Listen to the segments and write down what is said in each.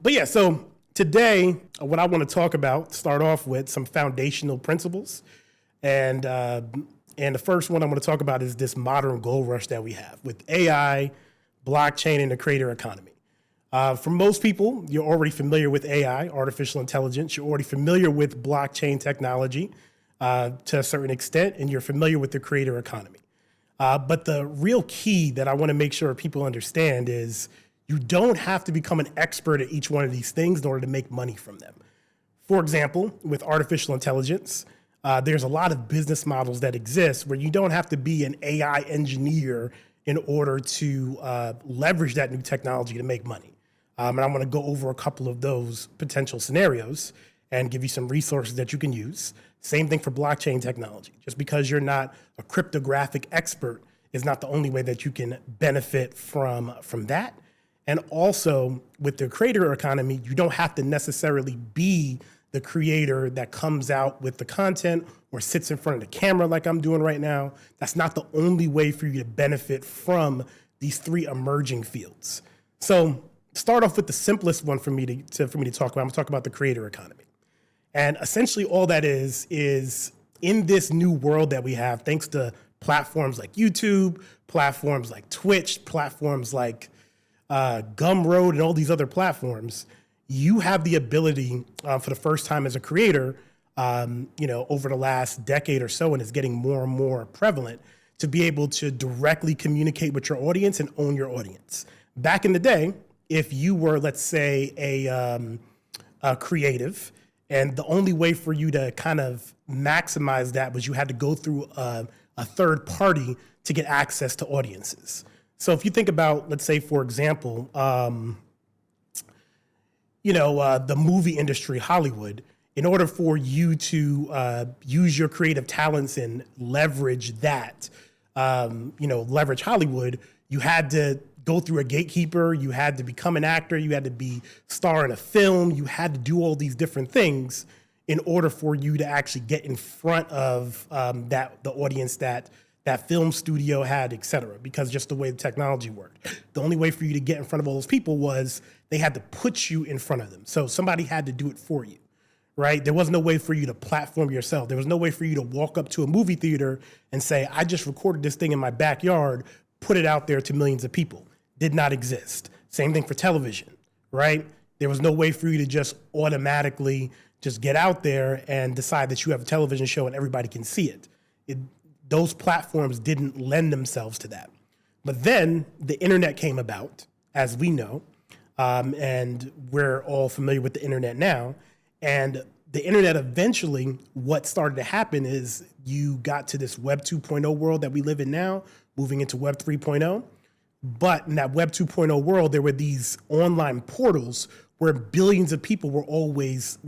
But yeah, so today, what I want to talk about, start off with some foundational principles. And the first one I'm going to talk about is this modern gold rush that we have with AI, blockchain, and the creator economy. For most people, you're already familiar with AI, artificial intelligence. You're already familiar with blockchain technology to a certain extent, and you're familiar with the creator economy. But the real key that I want to make sure people understand is you don't have to become an expert at each one of these things in order to make money from them. For example, with artificial intelligence, there's a lot of business models that exist where you don't have to be an AI engineer in order to leverage that new technology to make money. And I'm going to go over a couple of those potential scenarios and give you some resources that you can use. Same thing for blockchain technology. Just because you're not a cryptographic expert is not the only way that you can benefit from that. And also with the creator economy, you don't have to necessarily be the creator that comes out with the content or sits in front of the camera like I'm doing right now. That's not the only way for you to benefit from these three emerging fields. So start off with the simplest one for me to talk about. I'm gonna talk about the creator economy. And essentially all that is in this new world that we have, thanks to platforms like YouTube, platforms like Twitch, platforms like Gumroad and all these other platforms, you have the ability for the first time as a creator, over the last decade or so, and it's getting more and more prevalent, to be able to directly communicate with your audience and own your audience. Back in the day, if you were, let's say, a creative, and the only way for you to kind of maximize that was you had to go through a third party to get access to audiences. So if you think about, let's say, for example, the movie industry, Hollywood, in order for you to use your creative talents and leverage that, leverage Hollywood, you had to go through a gatekeeper, you had to become an actor, you had to be star in a film, you had to do all these different things in order for you to actually get in front of the audience that film studio had, et cetera, because just the way the technology worked. The only way for you to get in front of all those people was they had to put you in front of them. So somebody had to do it for you, right? There was no way for you to platform yourself. There was no way for you to walk up to a movie theater and say, I just recorded this thing in my backyard, put it out there to millions of people. Did not exist. Same thing for television, right? There was no way for you to just automatically just get out there and decide that you have a television show and everybody can see it. Those platforms didn't lend themselves to that. But then the internet came about, as we know, and we're all familiar with the internet now. And the internet eventually, what started to happen is you got to this Web 2.0 world that we live in now, moving into Web 3.0. But in that Web 2.0 world, there were these online portals where billions of people were always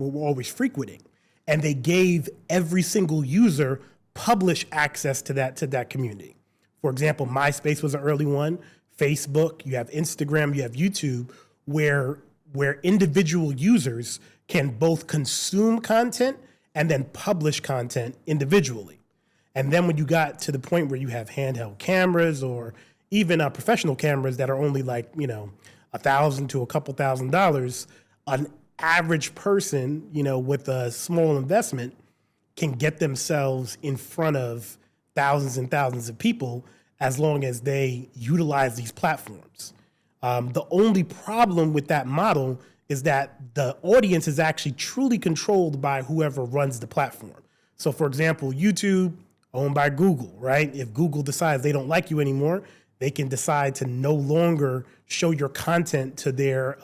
frequenting. And they gave every single user publish access to that community. For example, MySpace was an early one. Facebook, you have Instagram, you have YouTube, where individual users can both consume content and then publish content individually. And then when you got to the point where you have handheld cameras or even professional cameras that are only like, $1,000 to a couple $1,000s, an average person, with a small investment can get themselves in front of thousands and thousands of people as long as they utilize these platforms. The only problem with that model is that the audience is actually truly controlled by whoever runs the platform. So for example, YouTube, owned by Google, right? If Google decides they don't like you anymore, they can decide to no longer show your content to their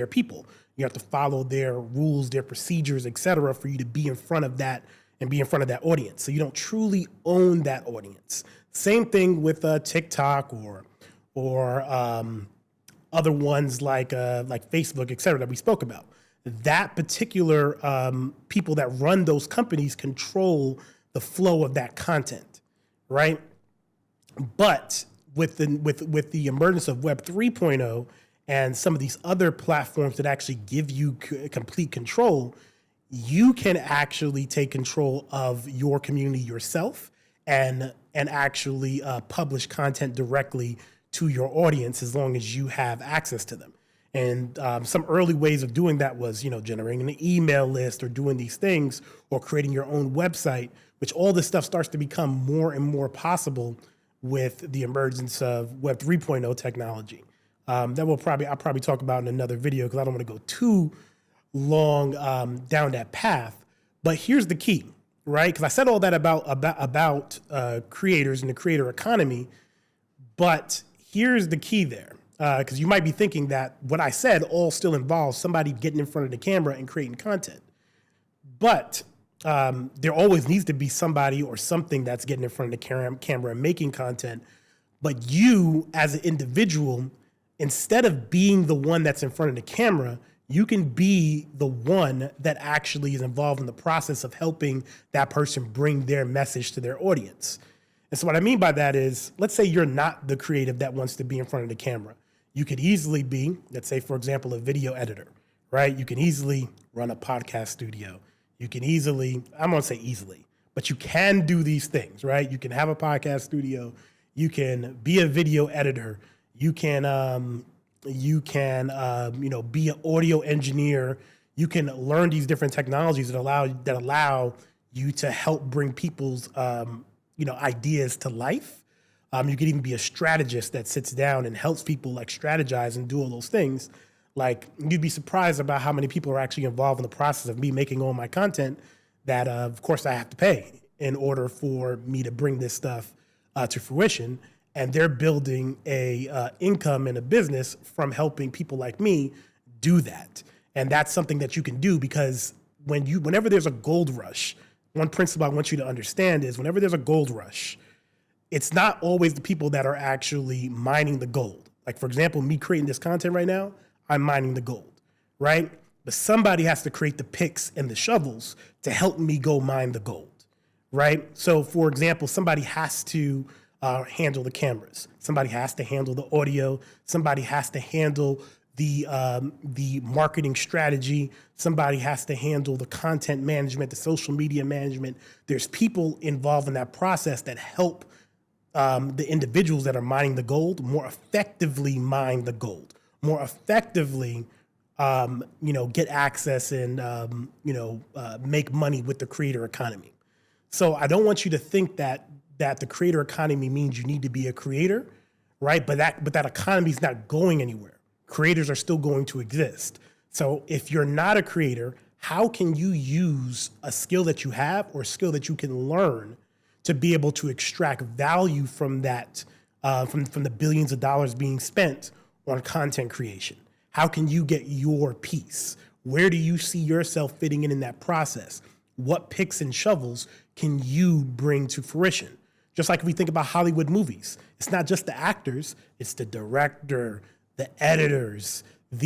people. You have to follow their rules, their procedures, et cetera, for you to be in front of that and be in front of that audience. So you don't truly own that audience. Same thing with TikTok or other ones like Facebook, et cetera, that we spoke about. That particular people that run those companies control the flow of that content, right? But with the emergence of Web 3.0 and some of these other platforms that actually give you complete control, you can actually take control of your community yourself and actually publish content directly to your audience as long as you have access to them. And some early ways of doing that was, generating an email list or doing these things or creating your own website, which all this stuff starts to become more and more possible with the emergence of Web 3.0 technology. That I'll probably talk about in another video because I don't want to go too long down that path. But here's the key, right? Because I said all that about creators and the creator economy, but here's the key there. Because you might be thinking that what I said all still involves somebody getting in front of the camera and creating content. But there always needs to be somebody or something that's getting in front of the camera and making content. But you, as an individual, instead of being the one that's in front of the camera, you can be the one that actually is involved in the process of helping that person bring their message to their audience. And so what I mean by that is, let's say you're not the creative that wants to be in front of the camera. You could easily be, let's say, for example, a video editor, right? You can easily run a podcast studio. You can easily, I'm going to say easily, but you can do these things, right? You can have a podcast studio. You can be a video editor. You can be an audio engineer. You can learn these different technologies that allow you to help bring people's, ideas to life. You could even be a strategist that sits down and helps people like strategize and do all those things. Like, you'd be surprised about how many people are actually involved in the process of me making all my content that, of course, I have to pay in order for me to bring this stuff to fruition. And they're building a income and a business from helping people like me do that. And that's something that you can do because whenever there's a gold rush, one principle I want you to understand is whenever there's a gold rush, it's not always the people that are actually mining the gold. Like, for example, me creating this content right now, I'm mining the gold, right? But somebody has to create the picks and the shovels to help me go mine the gold, right? So, for example, somebody has to handle the cameras. Somebody has to handle the audio. Somebody has to handle the marketing strategy. Somebody has to handle the content management, the social media management. There's people involved in that process that help the individuals that are mining the gold more effectively mine the gold, more effectively, get access and, make money with the creator economy. So I don't want you to think that the creator economy means you need to be a creator, right? But that economy is not going anywhere. Creators are still going to exist. So if you're not a creator, how can you use a skill that you have or a skill that you can learn to be able to extract value from that, from the billions of dollars being spent on content creation? How can you get your piece? Where do you see yourself fitting in that process? What picks and shovels can you bring to fruition? Just like if we think about Hollywood movies, it's not just the actors, it's the director, the editors, if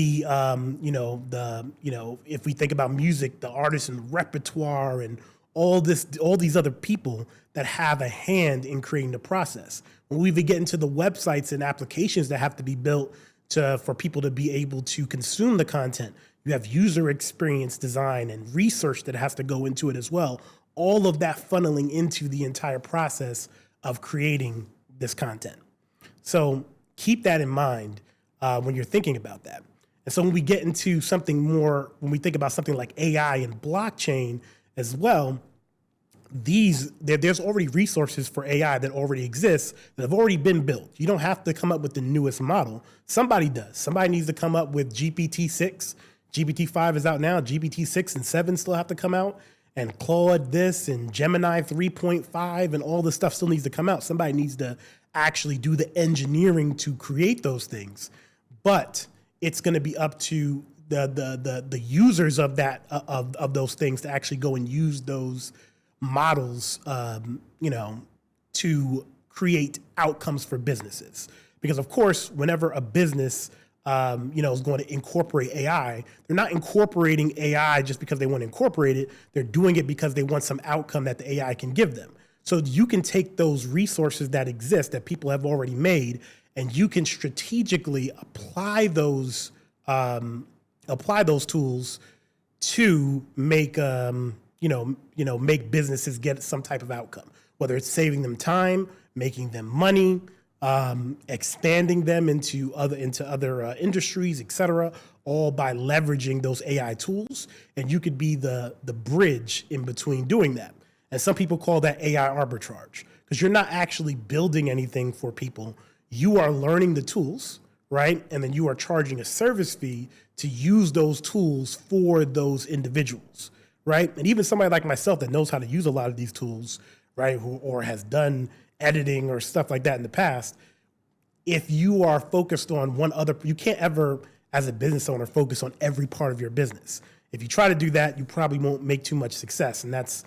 we think about music, the artists and repertoire and all these other people that have a hand in creating the process. When we even get into the websites and applications that have to be built for people to be able to consume the content, you have user experience design and research that has to go into it as well. All of that funneling into the entire process of creating this content. So keep that in mind when you're thinking about that. And so when we get into something more, when we think about something like AI and blockchain as well, there's already resources for AI that already exist that have already been built. You don't have to come up with the newest model. Somebody does. Somebody needs to come up with GPT-6. GPT-5 is out now. GPT-6 and 7 still have to come out. And Claude this and Gemini 3.5 and all this stuff still needs to come out. Somebody needs to actually do the engineering to create those things. But it's going to be up to the users of that of those things to actually go and use those models, to create outcomes for businesses. Because of course, whenever a business, is going to incorporate AI, they're not incorporating AI just because they want to incorporate it. They're doing it because they want some outcome that the AI can give them. So you can take those resources that exist that people have already made, and you can strategically apply those tools to make make businesses get some type of outcome, whether it's saving them time, making them money, expanding them into other industries, et cetera, all by leveraging those AI tools. And you could be the bridge in between doing that. And some people call that AI arbitrage, because you're not actually building anything for people. You are learning the tools, right? And then you are charging a service fee to use those tools for those individuals, right? And even somebody like myself that knows how to use a lot of these tools, right, or has done editing or stuff like that in the past, if you are focused on you can't ever, as a business owner, focus on every part of your business. If you try to do that, you probably won't make too much success. And that's,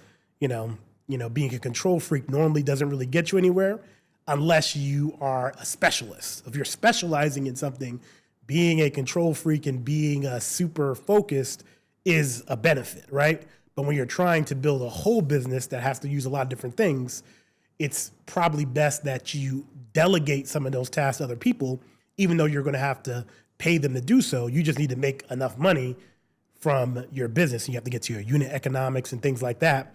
being a control freak normally doesn't really get you anywhere unless you are a specialist. If you're specializing in something, being a control freak and being super focused is a benefit, right? But when you're trying to build a whole business that has to use a lot of different things, it's probably best that you delegate some of those tasks to other people, even though you're going to have to pay them to do so. You just need to make enough money from your business. And you have to get to your unit economics and things like that.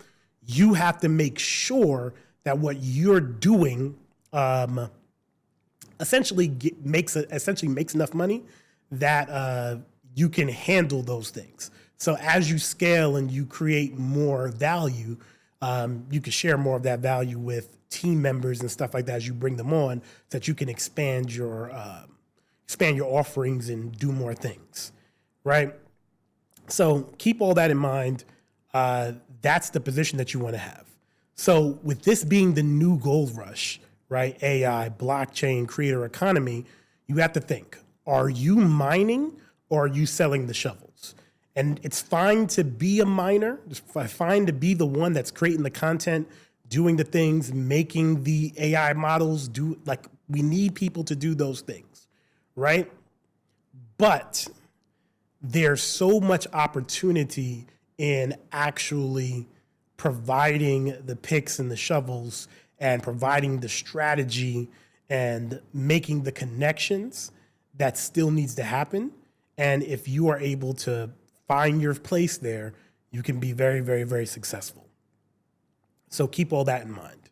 You have to make sure that what you're doing essentially makes enough money that you can handle those things. So as you scale and you create more value, you can share more of that value with team members and stuff like that as you bring them on, so that you can expand your offerings and do more things, right? So keep all that in mind. That's the position that you want to have. So with this being the new gold rush, right? AI, blockchain, creator economy, you have to think, are you mining or are you selling the shovels? And it's fine to be a miner. It's fine to be the one that's creating the content, doing the things, making the AI models we need people to do those things, right? But there's so much opportunity in actually providing the picks and the shovels and providing the strategy and making the connections that still needs to happen. And if you are able to find your place there, you can be very, very, very successful. So keep all that in mind.